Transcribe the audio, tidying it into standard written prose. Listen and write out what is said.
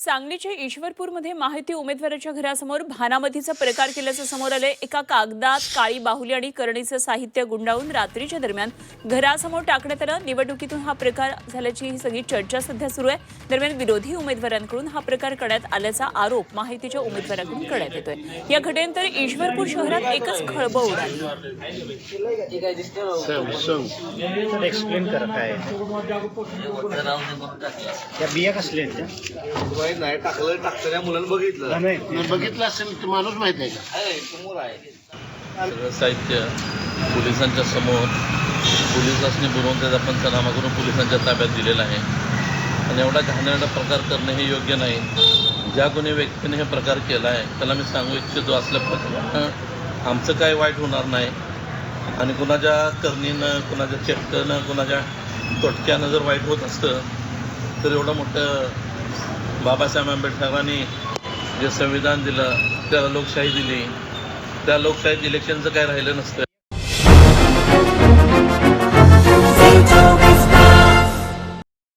सांगलीच्या ईश्वरपूरमध्ये माहिती उमेदवाराच्या घरासमोर भानामतीचा प्रकार केल्याचं समोर आले। एका कागदात काळी बाहुली आणि करणीचं साहित्य गुंडाळून रात्रीच्या दरम्यान घरासमोर टाकण्यात आलं। निवडणुकीतून हा प्रकार झाल्याची ही सगळी चर्चा सध्या सुरू आहे। दरम्यान विरोधी उमेदवारांकडून हा प्रकार करण्यात आल्याचा आरोप माहितीच्या उमेदवाराकडून करण्यात येतोय। या घटनेनंतर ईश्वरपूर शहरात एकच खळबळ उडाली। एक्सप्लेन करा काय त्या बिया कसल्या माहित नाही टाकताना मुलांना बघितलं नाही बघितलं असेल तर माणूस माहित आहे का समोर आहे सगळं साहित्य पोलिसांच्या समोर पोलिसांनी बनवून त्याचा पंचनामा करून पोलिसांच्या ताब्यात दिलेला आहे आणि एवढा घाणेरडा प्रकार करणे हे योग्य नाही। ज्या कोणी व्यक्तीने हे प्रकार केला आहे त्याला मी सांगू इच्छितो असल्या प्रकारानं आमचं काय वाईट होणार नाही आणि कुणाच्या करणीनं कुणाच्या चेष्टेनं कुणाच्या तोटक्यानं जर वाईट होत असतं तर एवढं मोठं बाबासाहेब आंबेडकरांनी जे संविधान दिलं त्याला लोकशाही दिली, त्या लोकशाहीत इलेक्शनचं काय राहिलं नसतं।